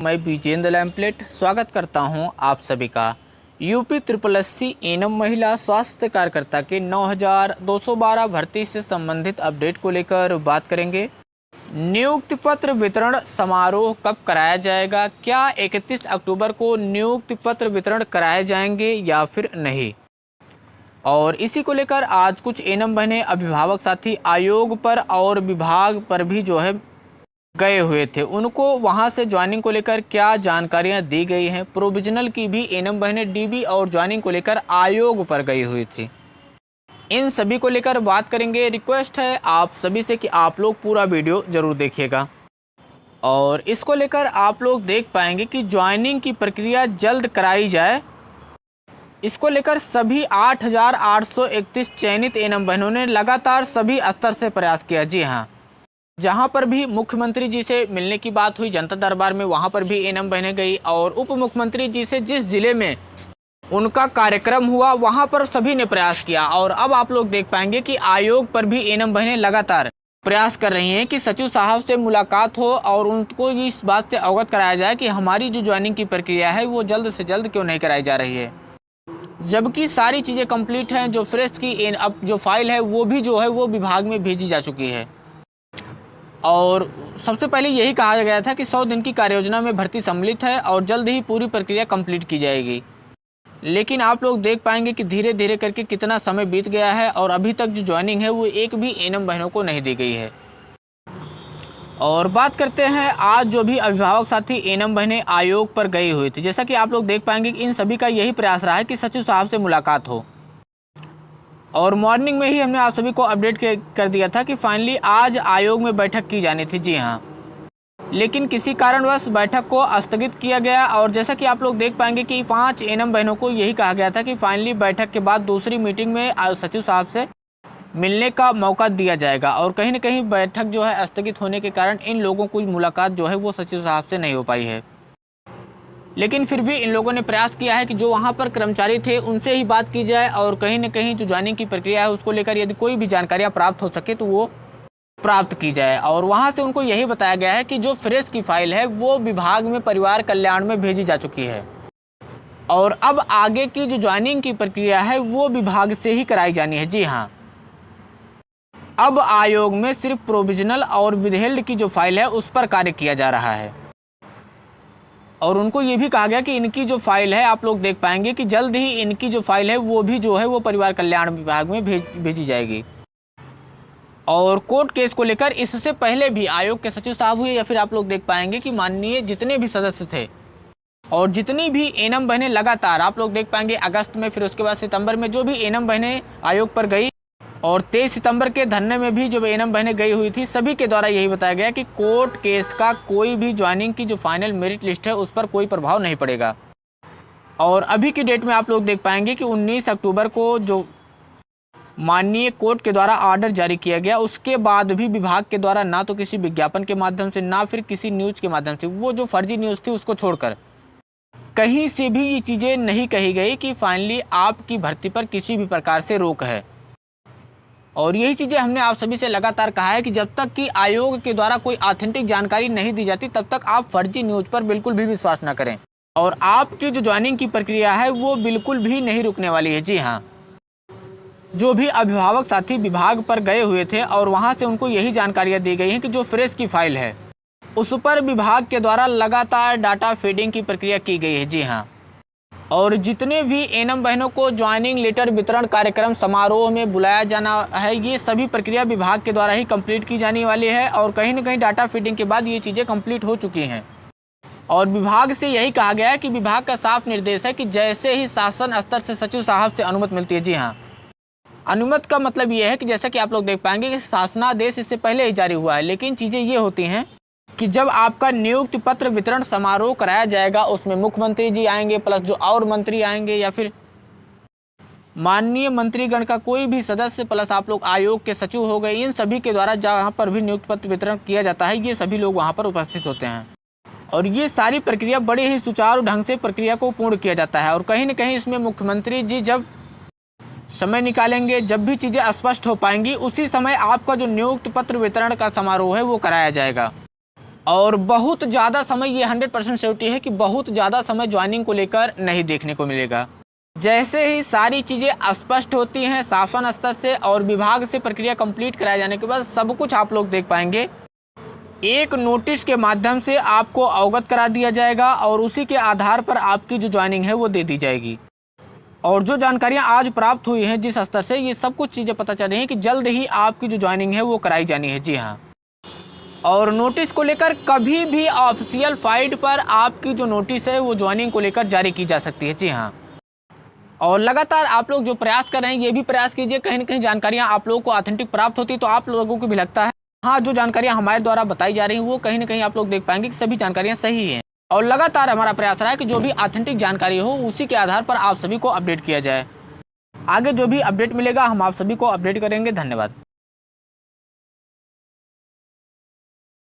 मैं विजेंद्र लैम्पलेट स्वागत करता हूं आप सभी का। यूपी SSC एनम महिला स्वास्थ्य कार्यकर्ता के 9212 भर्ती से संबंधित अपडेट को लेकर बात करेंगे। नियुक्ति पत्र वितरण समारोह कब कराया जाएगा? क्या 31 अक्टूबर को नियुक्ति पत्र वितरण कराए जाएंगे या फिर नहीं? और इसी को लेकर आज कुछ एनम बहनें अभिभावक साथी आयोग पर और विभाग पर भी गए हुए थे। उनको वहां से ज्वाइनिंग को लेकर क्या जानकारियां दी गई हैं? प्रोविजनल की भी एनम बहनें डीबी और ज्वाइनिंग को लेकर आयोग पर गई हुई थी। इन सभी को लेकर बात करेंगे। रिक्वेस्ट है आप सभी से कि आप लोग पूरा वीडियो जरूर देखिएगा और इसको लेकर आप लोग देख पाएंगे कि ज्वाइनिंग की प्रक्रिया जल्द कराई जाए। इसको लेकर सभी 8831 चयनित एनम बहनों ने लगातार सभी स्तर से प्रयास किया। जी हाँ, जहां पर भी मुख्यमंत्री जी से मिलने की बात हुई जनता दरबार में, वहां पर भी एनम बहनें गई और उप मुख्यमंत्री जी से जिस जिले में उनका कार्यक्रम हुआ वहां पर सभी ने प्रयास किया। और अब आप लोग देख पाएंगे कि आयोग पर भी एनम बहनें लगातार प्रयास कर रही हैं कि सचिव साहब से मुलाकात हो और उनको इस बात से अवगत कराया जाए कि हमारी जो ज्वाइनिंग की प्रक्रिया है वो जल्द से जल्द क्यों नहीं कराई जा रही है, जबकि सारी चीज़ें कंप्लीट हैं। जो फ्रेश की अब जो फाइल है वो भी वो विभाग में भेजी जा चुकी है। और सबसे पहले यही कहा गया था कि 100 दिन की कार्ययोजना में भर्ती सम्मिलित है और जल्द ही पूरी प्रक्रिया कंप्लीट की जाएगी। लेकिन आप लोग देख पाएंगे कि धीरे धीरे करके कितना समय बीत गया है और अभी तक जो ज्वाइनिंग है वो एक भी एनम बहनों को नहीं दी गई है। और बात करते हैं आज जो भी अभिभावक साथी एनम बहनें आयोग पर गई हुई थी। जैसा कि आप लोग देख पाएंगे कि इन सभी का यही प्रयास रहा है कि सचिव साहब से मुलाकात हो। और मॉर्निंग में ही हमने आप सभी को अपडेट कर दिया था कि फाइनली आज आयोग में बैठक की जानी थी। जी हाँ, लेकिन किसी कारणवश बैठक को स्थगित किया गया। और जैसा कि आप लोग देख पाएंगे कि 5 एनम बहनों को यही कहा गया था कि फाइनली बैठक के बाद दूसरी मीटिंग में सचिव साहब से मिलने का मौका दिया जाएगा। और कहीं ना कहीं बैठक स्थगित होने के कारण इन लोगों की मुलाकात वो सचिव साहब से नहीं हो पाई है। लेकिन फिर भी इन लोगों ने प्रयास किया है कि जो वहाँ पर कर्मचारी थे उनसे ही बात की जाए और कहीं न कहीं जो ज्वाइनिंग की प्रक्रिया है उसको लेकर यदि कोई भी जानकारियाँ प्राप्त हो सके तो वो प्राप्त की जाए। और वहाँ से उनको यही बताया गया है कि जो फ्रेश की फाइल है वो विभाग में परिवार कल्याण में भेजी जा चुकी है और अब आगे की जो ज्वाइनिंग की प्रक्रिया है वो विभाग से ही कराई जानी है। जी हाँ, अब आयोग में सिर्फ प्रोविजनल और विदहेल्ड की जो फाइल है उस पर कार्य किया जा रहा है। और उनको ये भी कहा गया कि इनकी जो फाइल है आप लोग देख पाएंगे कि जल्द ही इनकी जो फाइल है वो भी वो परिवार कल्याण विभाग में भेजी जाएगी। और कोर्ट केस को लेकर इससे पहले भी आयोग के सचिव साहब हुए या फिर आप लोग देख पाएंगे कि माननीय जितने भी सदस्य थे और जितनी भी एनम बहनें लगातार आप लोग देख पाएंगे अगस्त में, फिर उसके बाद सितंबर में जो भी एनम बहनें आयोग पर गई और 23 सितंबर के धरने में भी जो एनम बहनें गई हुई थी, सभी के द्वारा यही बताया गया कि कोर्ट केस का कोई भी ज्वाइनिंग की जो फाइनल मेरिट लिस्ट है उस पर कोई प्रभाव नहीं पड़ेगा। और अभी की डेट में आप लोग देख पाएंगे कि 19 अक्टूबर को जो माननीय कोर्ट के द्वारा ऑर्डर जारी किया गया उसके बाद भी विभाग के द्वारा ना तो किसी विज्ञापन के माध्यम से ना फिर किसी न्यूज़ के माध्यम से, वो जो फर्जी न्यूज़ थी उसको छोड़कर कहीं से भी ये चीज़ें नहीं कही गई कि फाइनली आपकी भर्ती पर किसी भी प्रकार से रोक है। और यही चीज़ें हमने आप सभी से लगातार कहा है कि जब तक कि आयोग के द्वारा कोई ऑथेंटिक जानकारी नहीं दी जाती तब तक आप फर्जी न्यूज़ पर बिल्कुल भी विश्वास न करें। और आपकी जो ज्वाइनिंग की प्रक्रिया है वो बिल्कुल भी नहीं रुकने वाली है। जी हाँ, जो भी अभिभावक साथी विभाग पर गए हुए थे और वहां से उनको यही जानकारियां दी गई हैं कि जो फ्रेश की फाइल है उस पर विभाग के द्वारा लगातार डाटा फीडिंग की प्रक्रिया की गई है। जी हाँ, और जितने भी एनम बहनों को ज्वाइनिंग लेटर वितरण कार्यक्रम समारोह में बुलाया जाना है ये सभी प्रक्रिया विभाग के द्वारा ही कंप्लीट की जाने वाली है। और कहीं न कहीं डाटा फीडिंग के बाद ये चीज़ें कंप्लीट हो चुकी हैं। और विभाग से यही कहा गया है कि विभाग का साफ निर्देश है कि जैसे ही शासन स्तर से सचिव साहब से अनुमति मिलती है, जी हाँ, अनुमति का मतलब ये है कि जैसा कि आप लोग देख पाएंगे कि शासनादेश इससे पहले ही जारी हुआ है, लेकिन चीज़ें ये होती हैं कि जब आपका नियुक्ति पत्र वितरण समारोह कराया जाएगा उसमें मुख्यमंत्री जी आएंगे प्लस जो और मंत्री आएंगे या फिर माननीय मंत्रीगण का कोई भी सदस्य प्लस आप लोग आयोग के सचिव हो गए, इन सभी के द्वारा जहाँ पर भी नियुक्ति पत्र वितरण किया जाता है ये सभी लोग वहाँ पर उपस्थित होते हैं। और ये सारी प्रक्रिया बड़े ही सुचारू ढंग से प्रक्रिया को पूर्ण किया जाता है। और कहीं न कहीं इसमें मुख्यमंत्री जी जब समय निकालेंगे, जब भी चीज़ें स्पष्ट हो पाएंगी, उसी समय आपका जो नियुक्ति पत्र वितरण का समारोह है वो कराया जाएगा। और बहुत ज़्यादा समय, ये 100% श्योरिटी है कि बहुत ज़्यादा समय ज्वाइनिंग को लेकर नहीं देखने को मिलेगा। जैसे ही सारी चीज़ें स्पष्ट होती हैं शासन स्तर से और विभाग से प्रक्रिया कंप्लीट कराए जाने के बाद सब कुछ आप लोग देख पाएंगे। एक नोटिस के माध्यम से आपको अवगत करा दिया जाएगा और उसी के आधार पर आपकी जो ज्वाइनिंग है वो दे दी जाएगी। और जो जानकारियां आज प्राप्त हुई हैं जिस स्तर से, ये सब कुछ चीज़ें पता चल रही हैं कि जल्द ही आपकी जो ज्वाइनिंग है वो कराई जानी है। जी हाँ, और नोटिस को लेकर कभी भी ऑफिशियल साइट पर आपकी जो नोटिस है वो ज्वाइनिंग को लेकर जारी की जा सकती है। जी हाँ, और लगातार आप लोग जो प्रयास कर रहे हैं ये भी प्रयास कीजिए, कहीं ना कहीं जानकारियां आप लोगों को ऑथेंटिक प्राप्त होती तो आप लोगों को भी लगता है हाँ जो जानकारियां हमारे द्वारा बताई जा रही हैं वो कहीं ना कहीं आप लोग देख पाएंगे कि सभी जानकारियां सही हैं। और लगातार हमारा प्रयास रहा है कि जो भी ऑथेंटिक जानकारी हो उसी के आधार पर आप सभी को अपडेट किया जाए। आगे जो भी अपडेट मिलेगा हम आप सभी को अपडेट करेंगे। धन्यवाद।